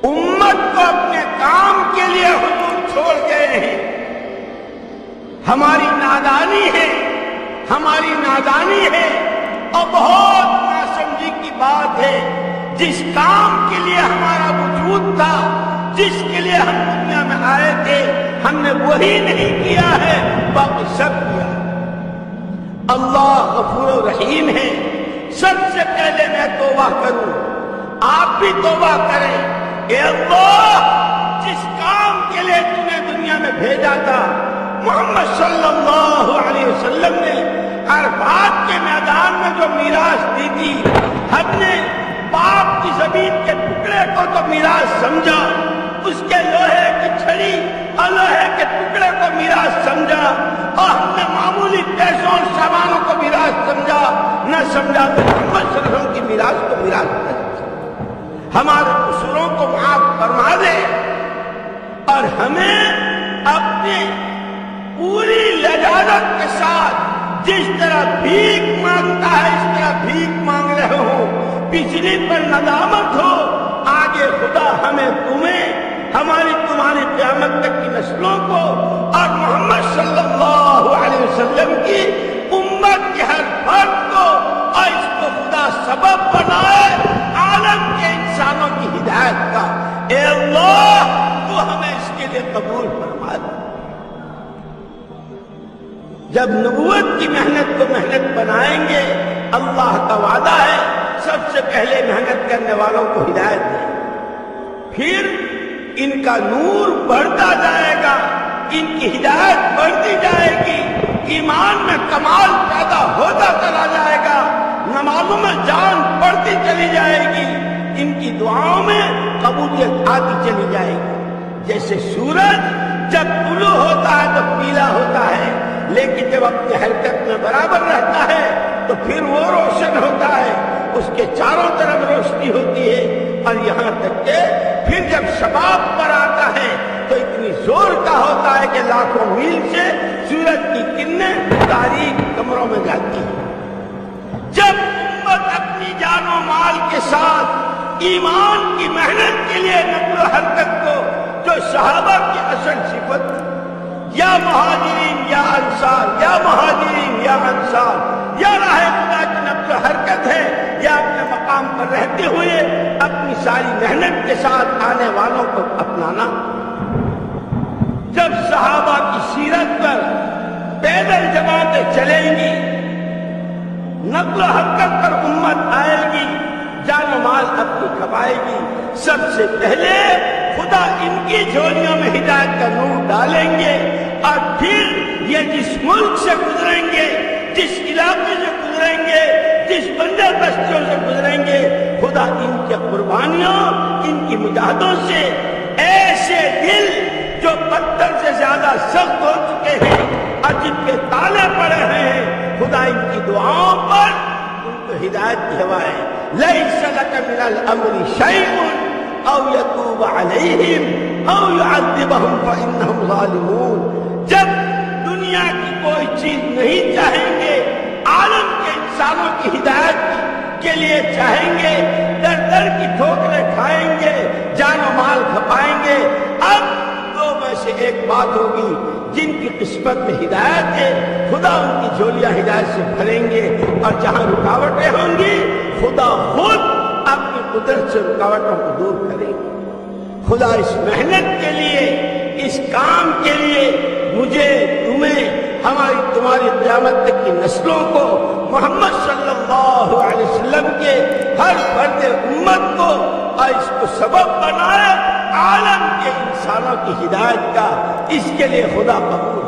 امت کو اپنے کام کے لیے حضور چھوڑ گئے ہیں۔ ہماری نادانی ہے اور بہت ناسمجھی کی بات ہے۔ جس کام کے لیے ہمارا وجود تھا، جس کے لیے ہم دنیا میں آئے تھے، ہم نے وہی نہیں کیا ہے، باقی سب کیا۔ اللہ غفور و رحیم ہے۔ سب سے پہلے میں توبہ کروں، آپ بھی توبہ کریں۔ اے اللہ، جس کام کے لیے تم نے دنیا میں بھیجا تھا، محمد صلی اللہ علیہ وسلم نے عرفات کے میدان میں جو میراث دی تھی، ہم نے باپ کی زمین کے ٹکڑے کو تو میراث سمجھا، اس کے لوہے کی چھڑی اور لوہے کے ٹکڑے کو میراث سمجھا، اور ہم نے معمولی پیسوں اور سامانوں کو میراث سمجھا، نہ سمجھا تو محمد صلی اللہ علیہ وسلم کی میراث کو میراث نہ سمجھا۔ ہمارے قصوروں کو معاف فرما دے اور ہمیں اپنے پوری لجاجت کے ساتھ جس طرح بھیک مانگتا ہے اس طرح بھیک مانگ رہے ہو، پچھلی پر ندامت ہو، آگے خدا ہمیں تمہیں ہماری تمہاری قیامت تک کی نسلوں کو اور محمد صلی اللہ علیہ وسلم کی امت کے ہر فرد کو اور اس کو خدا سبب بنائے عالم کے انسانوں کی ہدایت کا۔ اے اللہ، تو ہمیں اس کے لیے قبول فرما دے۔ جب نبوت کی محنت کو محنت بنائیں گے، اللہ کا وعدہ ہے سب سے پہلے محنت کرنے والوں کو ہدایت دے، پھر ان کا نور بڑھتا جائے گا، ان کی ہدایت بڑھتی جائے گی، ایمان میں کمال پیدا ہوتا چلا جائے گا، نمازوں میں جان بڑھتی چلی جائے گی، ان کی دعاؤں میں قبولیت آتی چلی جائے گی۔ جیسے سورج جب طلوع ہوتا ہے تو پیلا ہوتا ہے، لیکن جب اپنی حرکت میں برابر رہتا ہے تو پھر وہ روشن ہوتا ہے، اس کے چاروں طرف روشنی ہوتی ہے، اور یہاں تک کہ پھر جب شباب پر آتا ہے تو اتنی زور کا ہوتا ہے کہ لاکھوں میل سے سورج کی کرنیں تاریک کمروں میں جاتی ہیں۔ جب امت اپنی جان و مال کے ساتھ ایمان کی محنت کے لیے نقل و حرکت کو، جو صحابہ کی اصل صفت یا مہاجرین یا انصار، یا مہاجرین یا انصار، یا راہ خدا کی نقل و حرکت ہے، یا اپنے مقام پر رہتے ہوئے اپنی ساری محنت کے ساتھ آنے والوں کو اپنانا۔ جب صحابہ کی سیرت پر پیدل جماعتیں چلیں گی، نقل و حرکت پر امت آئے گی، جان و مال اپنی کھپائے گی، سب سے پہلے خدا ان کی جھولیوں میں ہدایت کا نور ڈالیں گے، اور پھر یہ جس ملک سے گزریں گے، جس علاقے سے گزریں گے، جس بندر بستیوں سے گزریں گے، خدا ان کی قربانیوں، ان کی مجاہدوں سے ایسے دل جو پتھر سے زیادہ سخت ہو چکے ہیں اور جن کے تالے پڑے ہیں، خدا ان کی دعاؤں پر ان کو ہدایت کی ہوا ہے۔ لَيْسَ لَكَ مِنَ الْأَمْرِ شَيْءٌ أَوْ يَتُوبَ عَلَيْهِمْ أَوْ يُعَذِّبَهُمْ فَإِنَّهُمْ ظَالِمُونَ۔ جب دنیا کی کوئی چیز نہیں چاہیں گے، عالم کے انسانوں کی ہدایت کے لیے چاہیں گے، در در کی ٹھوکریں کھائیں گے، جان و مال کھپائیں گے، اب دو میں سے ایک بات ہوگی، جن کی قسمت میں ہدایت ہے خدا ان کی جھولیاں ہدایت سے بھریں گے، اور جہاں رکاوٹیں ہوں گی خدا خود اپنی قدرت سے رکاوٹوں کو دور کریں گے۔ خدا اس محنت کے لیے، اس کام کے لیے مجھے، تمہیں، ہماری تمہاری قیامت تک کی نسلوں کو محمد صلی اللہ علیہ وسلم کے ہر فرد امت کو اور اس کو سبب بنائے عالم کے انسانوں کی ہدایت کا، اس کے لیے خدا قبول